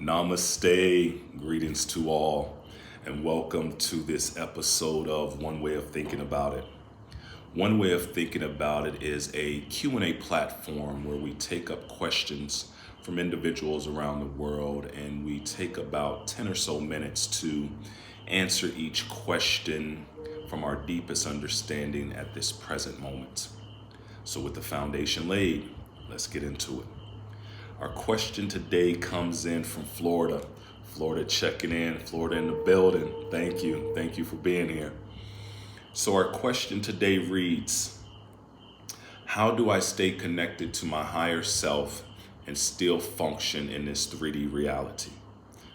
Namaste, greetings to all, and welcome to this episode of One Way of Thinking About It. One Way of Thinking About It is a Q&A platform where we take up questions from individuals around the world, and we take about 10 or so minutes to answer each question from our deepest understanding at this present moment. So with the foundation laid, let's get into it. Our question today comes in from Florida. Florida checking in, Florida in the building. Thank you. Thank you for being here. So our question today reads, how do I stay connected to my higher self and still function in this 3D reality?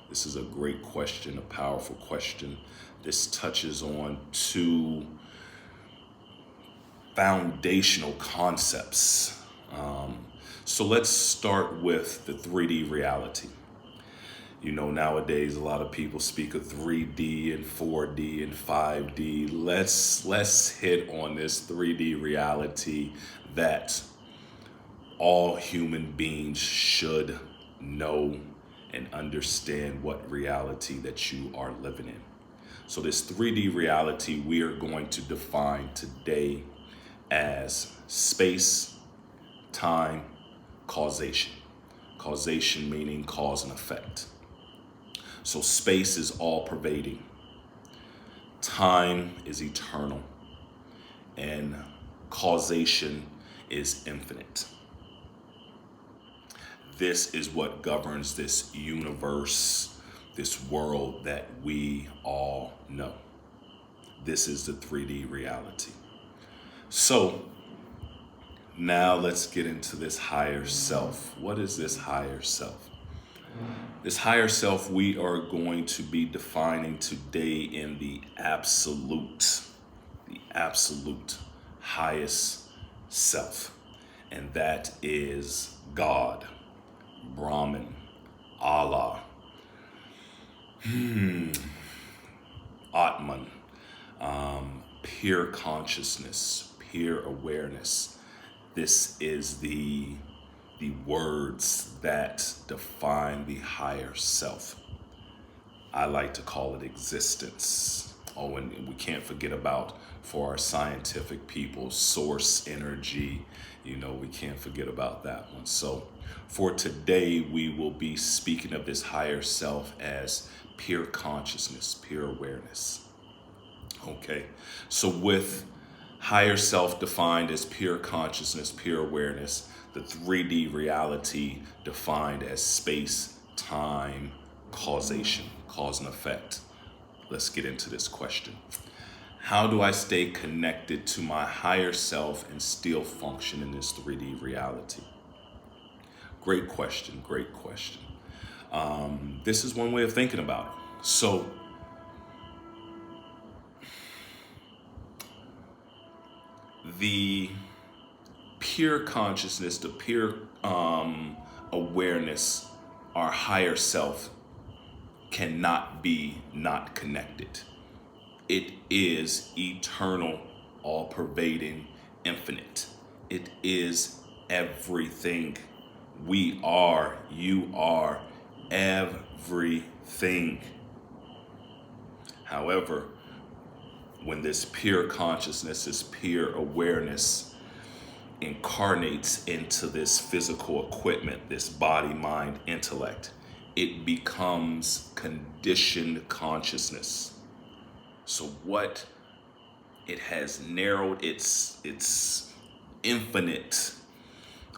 This is a great question, a powerful question. This touches on two foundational concepts. So let's start with the 3D reality. You know, nowadays a lot of people speak of 3D and 4D and 5D. Let's hit on this 3D reality that all human beings should know and understand what reality that you are living in. So this 3D reality we are going to define today as space, time, causation. Causation meaning cause and effect. So space is all pervading. Time is eternal. And causation is infinite. This is what governs this universe, this world that we all know. This is the 3D reality. So now let's get into this higher self. What is this higher self? This higher self we are going to be defining today in the absolute highest self. And that is God, Brahman, Allah, Atman, pure consciousness, pure awareness. This is the words that define the higher self. I like to call it existence. Oh, and we can't forget about, for our scientific people, source energy. You know, we can't forget about that one. So for today, we will be speaking of this higher self as pure consciousness, pure awareness. Okay, so with higher self defined as pure consciousness, pure awareness, the 3D reality defined as space, time, causation, cause and effect. Let's get into this question. How do I stay connected to my higher self and still function in this 3D reality? Great question, great question. This is one way of thinking about it. So the pure consciousness, the pure awareness, our higher self cannot be not connected. It is eternal, all-pervading, infinite. It is everything. We are, you are everything. However, when this pure consciousness, this pure awareness incarnates into this physical equipment, this body, mind, intellect, it becomes conditioned consciousness. So what it has narrowed its infinite,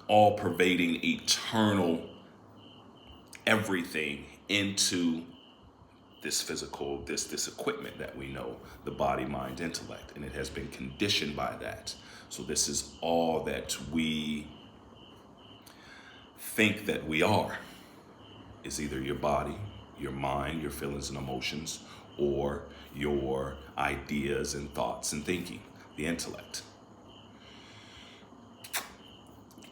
all-pervading, eternal everything into this physical, this equipment that we know, the body, mind, intellect, and it has been conditioned by that. So this is all that we think that we are, is either your body, your mind, your feelings and emotions, or your ideas and thoughts and thinking, the intellect.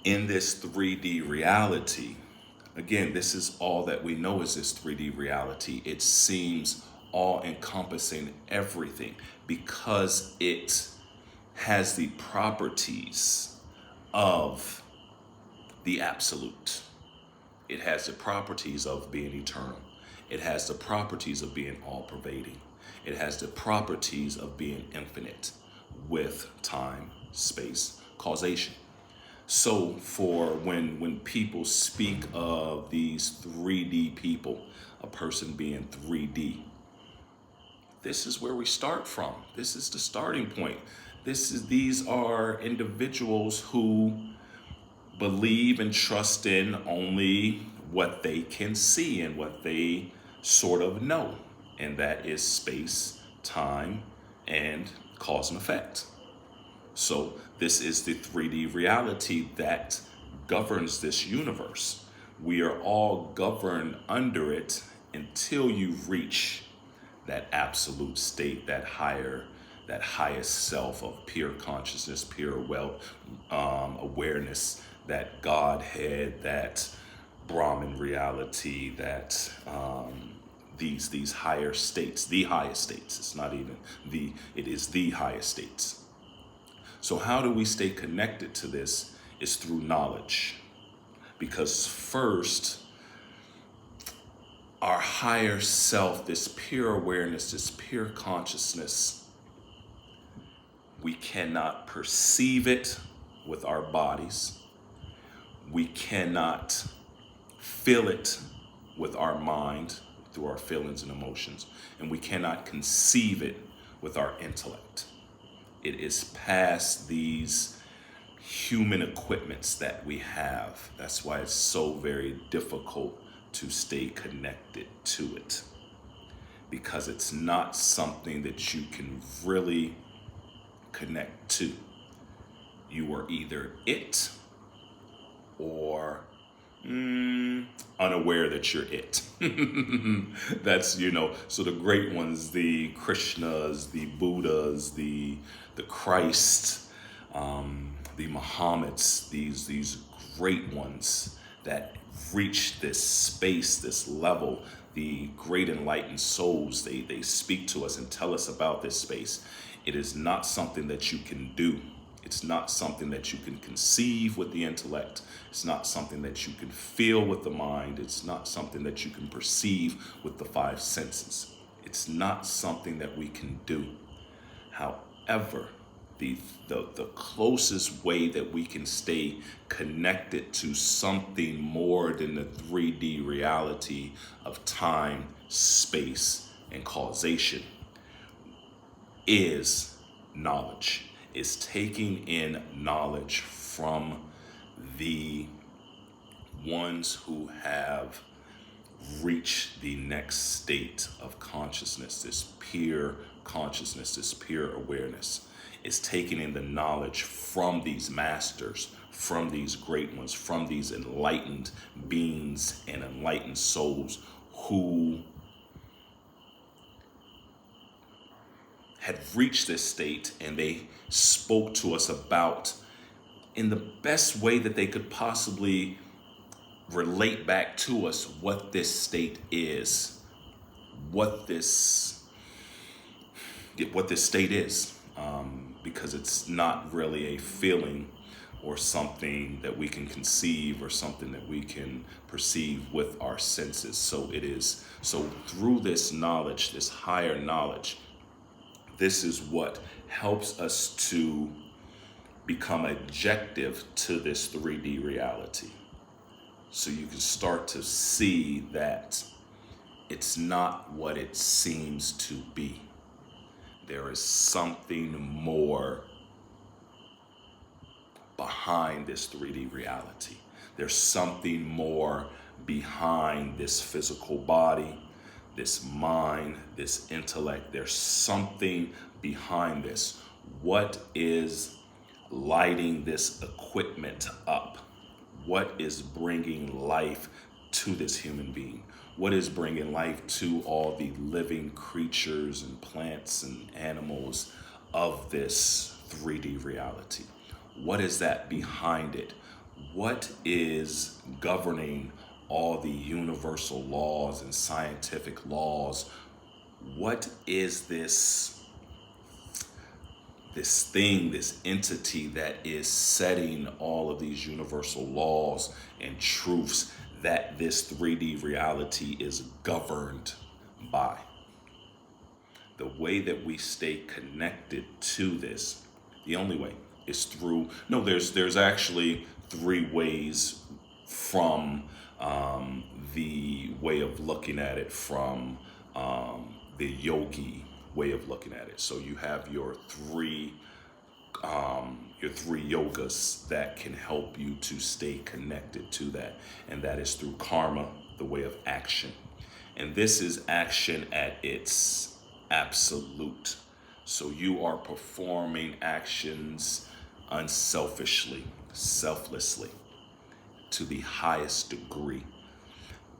In this 3D reality, again, this is all that we know is this 3D reality. It seems all-encompassing everything because it has the properties of the absolute. It has the properties of being eternal. It has the properties of being all pervading. It has the properties of being infinite with time, space, causation. So for when people speak of these 3D people, a person being 3D, this is where we start from. This is the starting point. These are individuals who believe and trust in only what they can see and what they sort of know, and that is space, time, and cause and effect. So this is the 3D reality that governs this universe. We are all governed under it until you reach that absolute state, that highest self of pure consciousness, pure awareness, that Godhead, that Brahman reality, that these higher states, the highest states. It's not even it is the highest states. So how do we stay connected to this? Is through knowledge. Because first, our higher self, this pure awareness, this pure consciousness, we cannot perceive it with our bodies. We cannot feel it with our mind through our feelings and emotions. And we cannot conceive it with our intellect. It is past these human equipments that we have. That's why it's so very difficult to stay connected to it, because it's not something that you can really connect to. You are either it or unaware that you're it. That's, so the great ones, the Krishnas, the Buddhas, the Christ, the Muhammads, these great ones that reach this space, this level, the great enlightened souls, they speak to us and tell us about this space. It is not something that you can do. It's not something that you can conceive with the intellect. It's not something that you can feel with the mind. It's not something that you can perceive with the five senses. It's not something that we can do. However, the closest way that we can stay connected to something more than the 3D reality of time, space, and causation is knowledge. Is taking in knowledge from the ones who have reached the next state of consciousness, this pure consciousness, this pure awareness. Is taking in the knowledge from these masters, from these great ones, from these enlightened beings and enlightened souls who had reached this state, and they spoke to us about, in the best way that they could possibly relate back to us, what this state is, what this state is, because it's not really a feeling or something that we can conceive or something that we can perceive with our senses. So through this knowledge, this higher knowledge, this is what helps us to become objective to this 3D reality. So you can start to see that it's not what it seems to be. There is something more behind this 3D reality. There's something more behind this physical body, this mind, this intellect. There's something behind this. What is lighting this equipment up? What is bringing life to this human being? What is bringing life to all the living creatures and plants and animals of this 3D reality? What is that behind it? What is governing all the universal laws and scientific laws? What is this thing, this entity that is setting all of these universal laws and truths that this 3D reality is governed by. The way that we stay connected to this, the only way, is through, no, there's actually three ways from the way of looking at it, from the yogi way of looking at it. So you have your three yogas that can help you to stay connected to that, and that is through karma, the way of action. And this is action at its absolute. So you are performing actions unselfishly, selflessly, to the highest degree,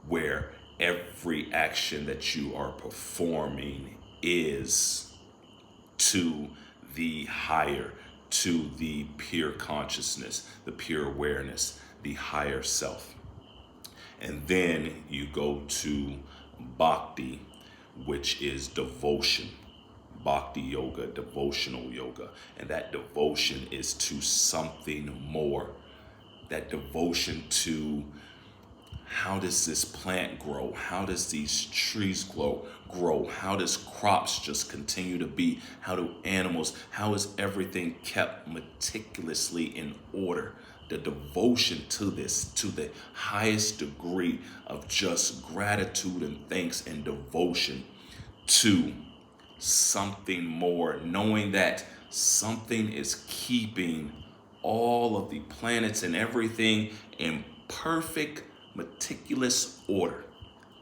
where every action that you are performing is to the higher, to the pure consciousness, the pure awareness, the higher self. And then you go to bhakti, which is devotion. Bhakti yoga, devotional yoga. And that devotion is to something more. That devotion to, how does this plant grow? How does these trees grow? How does crops just continue to be? How do animals, how is everything kept meticulously in order? The devotion to this, to the highest degree of just gratitude and thanks and devotion to something more, knowing that something is keeping all of the planets and everything in perfect, meticulous order,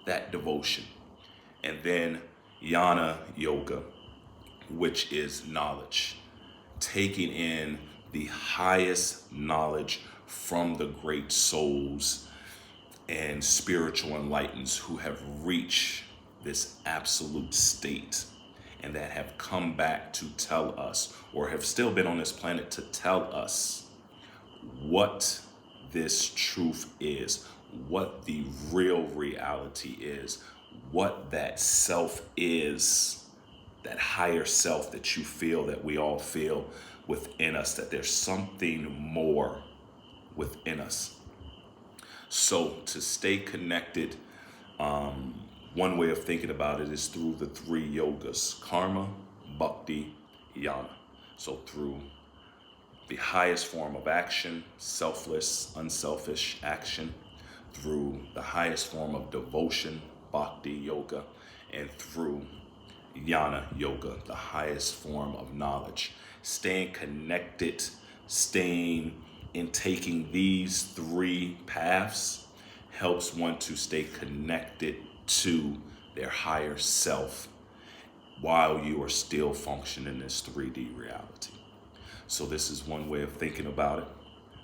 that devotion. And then jnana yoga, which is knowledge, taking in the highest knowledge from the great souls and spiritual enlighteners who have reached this absolute state and that have come back to tell us, or have still been on this planet to tell us, what this truth is, what the real reality is, what that self is, that higher self that you feel, that we all feel within us, that there's something more within us. So to stay connected, one way of thinking about it is through the three yogas: karma, bhakti, jnana. So through the highest form of action, selfless, unselfish action, through the highest form of devotion, bhakti yoga, and through jnana yoga, the highest form of knowledge. Staying connected, staying in taking these three paths helps one to stay connected to their higher self while you are still functioning in this 3D reality. So this is one way of thinking about it.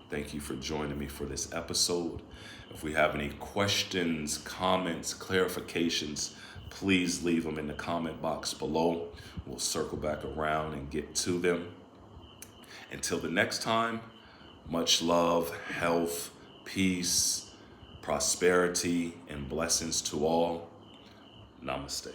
Thank you for joining me for this episode. If we have any questions, comments, clarifications, please leave them in the comment box below. We'll circle back around and get to them. Until the next time, much love, health, peace, prosperity, and blessings to all. Namaste.